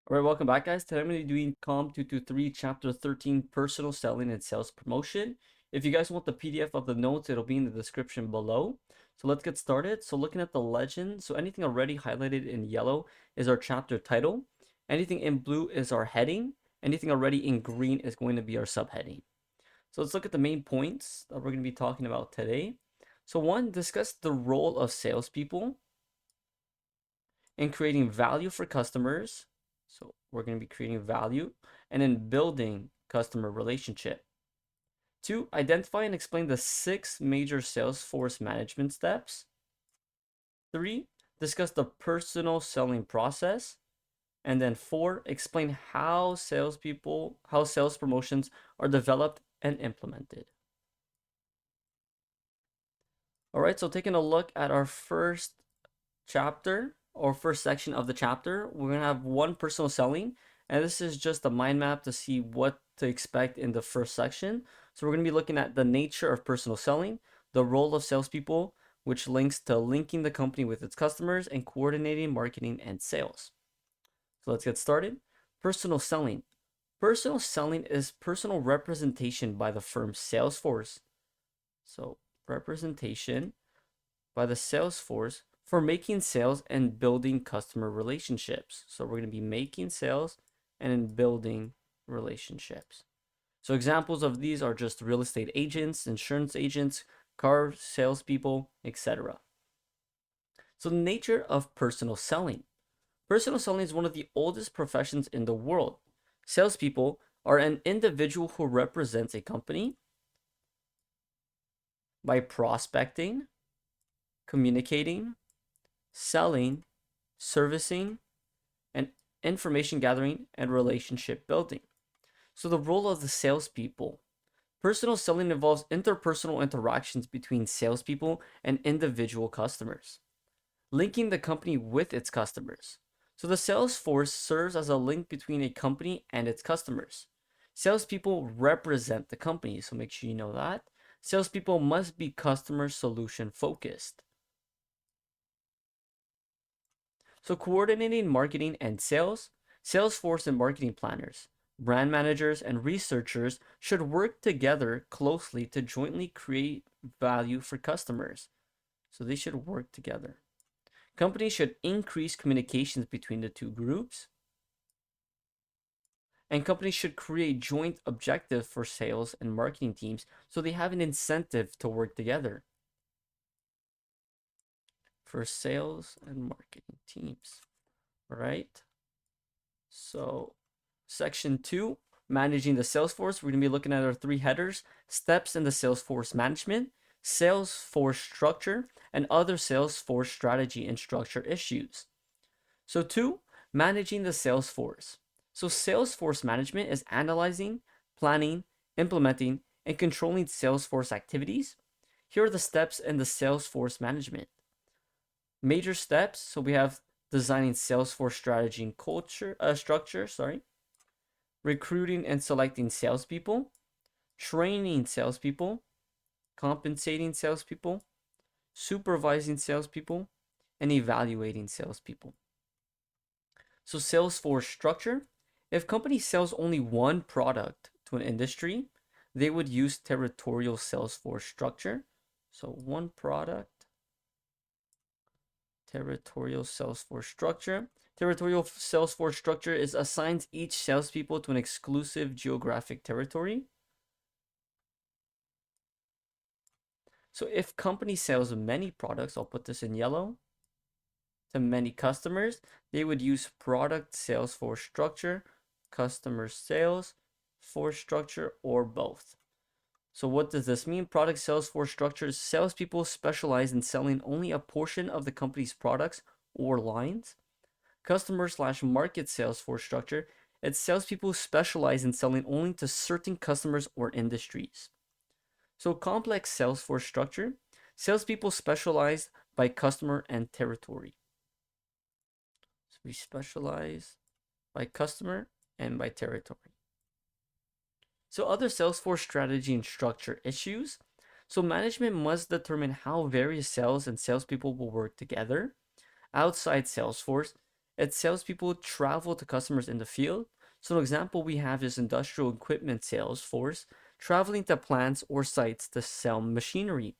All right, welcome back, guys. Today I'm going to be doing COMM 223, Chapter 13, Personal Selling and Sales Promotion. If you guys want the PDF of the notes, it'll be in the description below. So let's get started. So looking at the legend, so anything already highlighted in yellow is our chapter title. Anything in blue is our heading. Anything already in green is going to be our subheading. So let's look at the main points that we're going to be talking about today. So one, discuss the role of salespeople in creating value for customers. So we're going to be creating value and then building customer relationship. Two, identify and explain the 6 major Salesforce management steps. Three, discuss the personal selling process. And then 4, explain how sales promotions are developed and implemented. All right, so taking a look at our first chapter or first section of the chapter, we're going to have one personal selling, and this is just a mind map to see what to expect in the first section. So we're going to be looking at the nature of personal selling, the role of salespeople, which links to linking the company with its customers and coordinating marketing and sales. So let's get started. Personal selling. Personal selling is personal representation by the firm's sales force. So representation by the sales force for making sales and building customer relationships. So we're going to be making sales and building relationships. So examples of these are just real estate agents, insurance agents, car salespeople, etc. So the nature of personal selling. Personal selling is one of the oldest professions in the world. Salespeople are an individual who represents a company by prospecting, communicating, selling, servicing, and information gathering and relationship building. So the role of the salespeople. Personal selling involves interpersonal interactions between salespeople and individual customers, linking the company with its customers. So the sales force serves as a link between a company and its customers. Salespeople represent the company, so make sure you know that. Salespeople must be customer solution focused. So coordinating marketing and sales, Salesforce and marketing planners, brand managers, and researchers should work together closely to jointly create value for customers. So they should work together. Companies should increase communications between the two groups. And companies should create joint objectives for sales and marketing teams so they have an incentive to work together. For sales and marketing teams. All right. So section 2, managing the Salesforce. We're going to be looking at our 3 headers: steps in the Salesforce management, Salesforce structure, and other Salesforce strategy and structure issues. So 2, managing the Salesforce. So Salesforce management is analyzing, planning, implementing, and controlling Salesforce activities. Here are the steps in the Salesforce management. Major steps. So we have designing Salesforce strategy and structure, recruiting and selecting salespeople, training salespeople, compensating salespeople, supervising salespeople, and evaluating salespeople. So Salesforce structure. If company sells only one product to an industry, they would use territorial Salesforce structure. So one product, territorial Salesforce structure. Territorial Salesforce structure is assigns each salespeople to an exclusive geographic territory. So if company sells many products, I'll put this in yellow, to many customers, they would use product Salesforce structure, customer sales force structure, or both. So what does this mean? Product Salesforce structure is salespeople specialize in selling only a portion of the company's products or lines. Customer/market Salesforce structure, it's salespeople specialize in selling only to certain customers or industries. So complex Salesforce structure, salespeople specialize by customer and territory. So we specialize by customer and by territory. So other Salesforce strategy and structure issues. So management must determine how various sales and salespeople will work together. Outside Salesforce, Its salespeople travel to customers in the field. So an example we have is industrial equipment sales force traveling to plants or sites to sell machinery.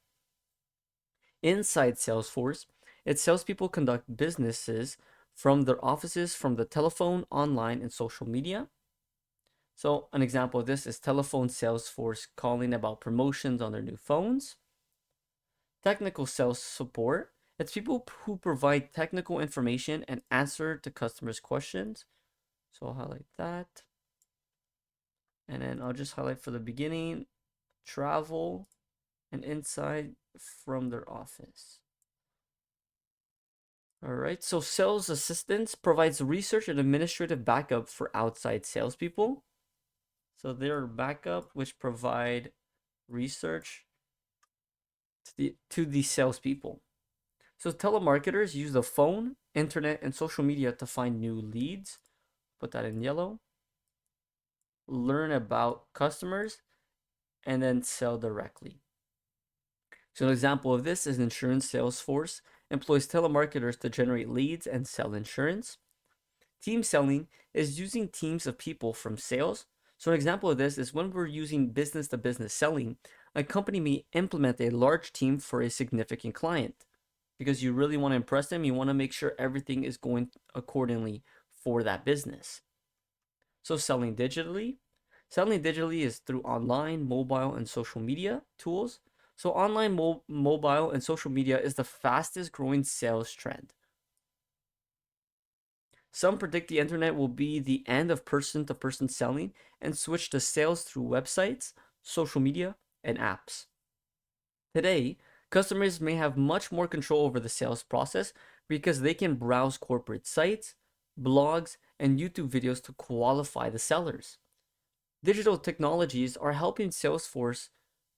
Inside Salesforce, its salespeople conduct businesses from their offices, from the telephone, online, and social media. So an example of this is telephone Salesforce calling about promotions on their new phones. Technical sales support, it's people who provide technical information and answer to customers' questions. So I'll highlight that. And then I'll just highlight for the beginning, travel and inside from their office. All right, so sales assistance provides research and administrative backup for outside salespeople. So they're backup, which provide research to the salespeople. So telemarketers use the phone, internet, and social media to find new leads. Put that in yellow. Learn about customers and then sell directly. So an example of this is insurance Salesforce employs telemarketers to generate leads and sell insurance. Team selling is using teams of people from sales. So an example of this is when we're using business to business selling, a company may implement a large team for a significant client because you really want to impress them. You want to make sure everything is going accordingly for that business. So selling digitally. Selling digitally is through online, mobile, and social media tools. So online, mobile, and social media is the fastest growing sales trend. Some predict the internet will be the end of person-to-person selling and switch to sales through websites, social media, and apps. Today, customers may have much more control over the sales process because they can browse corporate sites, blogs, and YouTube videos to qualify the sellers. Digital technologies are helping Salesforce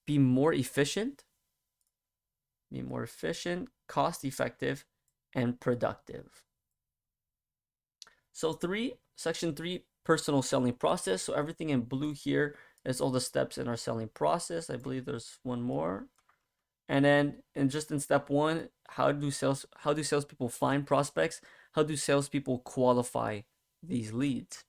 be more efficient, cost effective, and productive. So section 3, personal selling process. So everything in blue here is all the steps in our selling process. I believe there's one more. And then in step 1, how do salespeople find prospects? How do salespeople qualify these leads?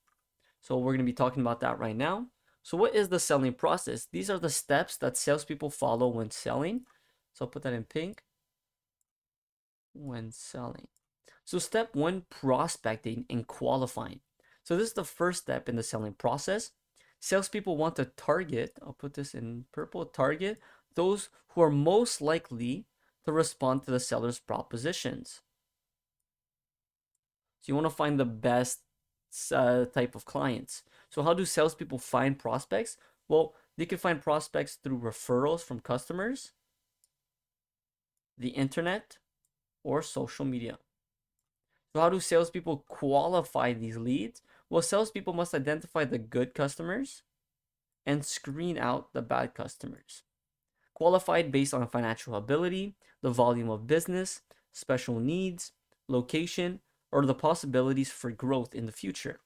So we're going to be talking about that right now. So what is the selling process? These are the steps that salespeople follow when selling. So I'll put that in pink. When selling. So step 1, prospecting and qualifying. So this is the first step in the selling process. Salespeople want to target, I'll put this in purple, target those who are most likely to respond to the seller's propositions. So you want to find the best type of clients. So how do salespeople find prospects? Well, they can find prospects through referrals from customers, the internet, or social media. So how do salespeople qualify these leads? Well, salespeople must identify the good customers and screen out the bad customers. Qualified based on financial ability, the volume of business, special needs, location, or the possibilities for growth in the future.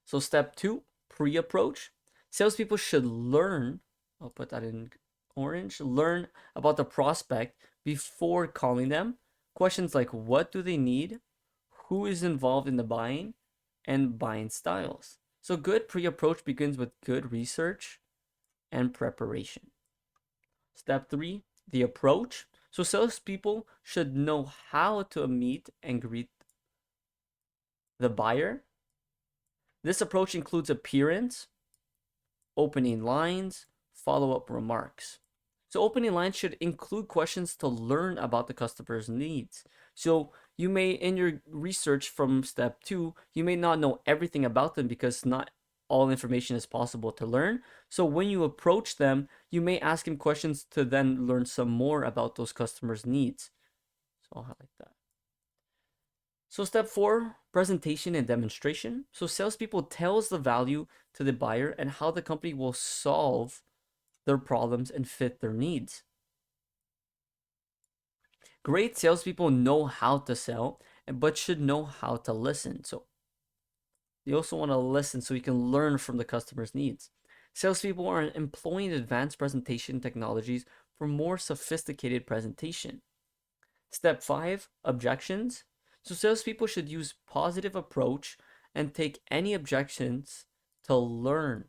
So step 2, pre-approach. Salespeople should learn, I'll put that in orange, learn about the prospect before calling them. Questions like what do they need, who is involved in the buying, and buying styles. So good pre-approach begins with good research and preparation. Step 3, the approach. So salespeople should know how to meet and greet the buyer. This approach includes appearance, opening lines, follow-up remarks. So opening lines should include questions to learn about the customer's needs. So you may, in your research from step 2, you may not know everything about them because not all information is possible to learn. So when you approach them, you may ask them questions to then learn some more about those customers' needs. So I'll highlight that. So step 4, presentation and demonstration. So salespeople tells the value to the buyer and how the company will solve their problems and fit their needs. Great salespeople know how to sell, but should know how to listen. So you also want to listen so you can learn from the customer's needs. Salespeople are employing advanced presentation technologies for more sophisticated presentation. Step 5, objections. So salespeople should use positive approach and take any objections to learn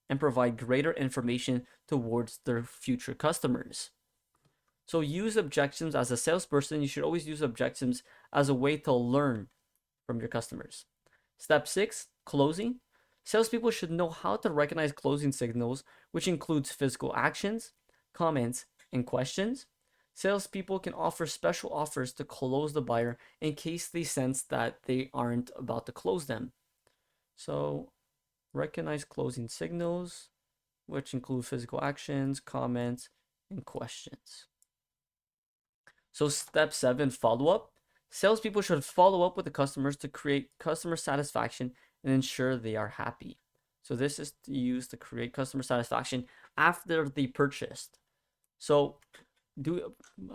and provide greater information towards their future customers. So use objections as a salesperson. You should always use objections as a way to learn from your customers. Step 6, closing. Salespeople should know how to recognize closing signals, which includes physical actions, comments, and questions. Salespeople can offer special offers to close the buyer in case they sense that they aren't about to close them. So, recognize closing signals, which include physical actions, comments, and questions. So, step 7, follow up. Salespeople should follow up with the customers to create customer satisfaction and ensure they are happy. So, this is used to create customer satisfaction after they purchased. So,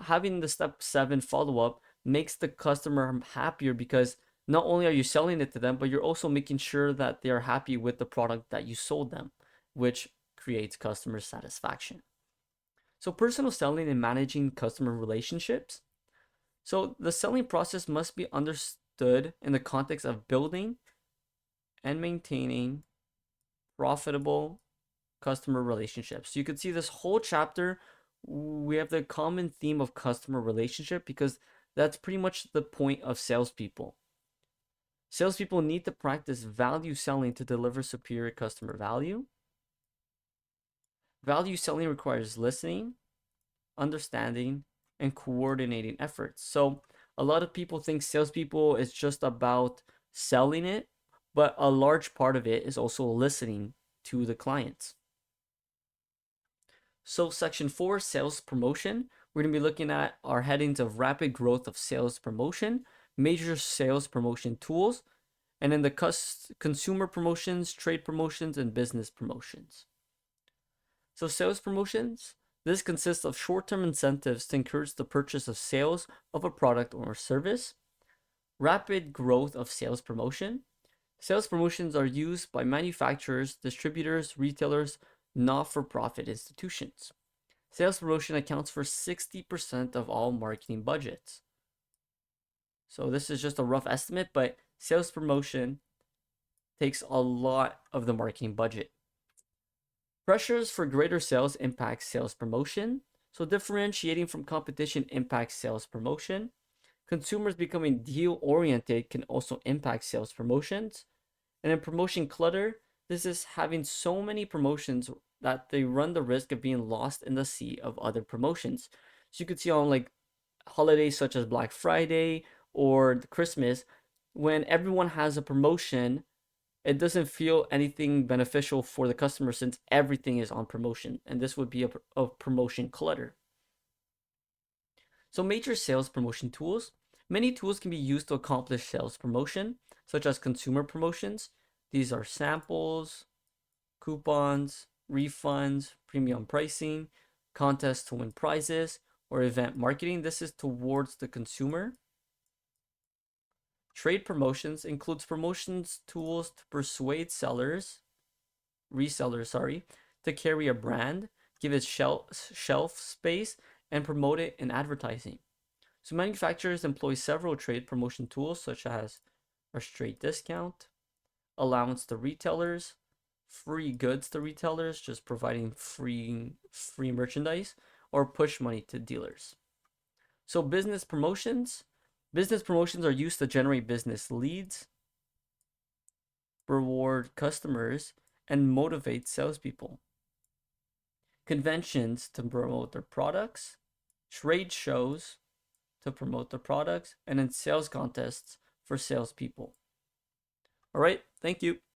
having the step 7 follow up makes the customer happier because not only are you selling it to them, but you're also making sure that they are happy with the product that you sold them, which creates customer satisfaction. So, personal selling and managing customer relationships. So, the selling process must be understood in the context of building and maintaining profitable customer relationships. So, you can see this whole chapter, we have the common theme of customer relationship because that's pretty much the point of salespeople. Salespeople need to practice value selling to deliver superior customer value. Value selling requires listening, understanding, and coordinating efforts. So a lot of people think salespeople is just about selling it, but a large part of it is also listening to the clients. So section 4, sales promotion. We're going to be looking at our headings of rapid growth of sales promotion, major sales promotion tools, and then the consumer promotions, trade promotions, and business promotions. So sales promotions, this consists of short-term incentives to encourage the purchase of sales of a product or service. Rapid growth of sales promotion. Sales promotions are used by manufacturers, distributors, retailers, not-for-profit institutions. Sales promotion accounts for 60% of all marketing budgets. So this is just a rough estimate, but sales promotion takes a lot of the marketing budget. Pressures for greater sales impact sales promotion. So differentiating from competition impacts sales promotion. Consumers becoming deal oriented can also impact sales promotions. And then promotion clutter, this is having so many promotions that they run the risk of being lost in the sea of other promotions. So you could see on like holidays such as Black Friday or Christmas, when everyone has a promotion, it doesn't feel anything beneficial for the customer since everything is on promotion, and this would be a promotion clutter. So major sales promotion tools. Many tools can be used to accomplish sales promotion, such as consumer promotions. These are samples, coupons, refunds, premium pricing, contests to win prizes, or event marketing. This is towards the consumer. Trade promotions includes promotions tools to persuade resellers, to carry a brand, give it shelf space, and promote it in advertising. So manufacturers employ several trade promotion tools such as a straight discount, allowance to retailers, free goods to retailers, just providing free merchandise, or push money to dealers. So business promotions are used to generate business leads, reward customers, and motivate salespeople. Conventions to promote their products, trade shows to promote their products, and then sales contests for salespeople. All right, thank you.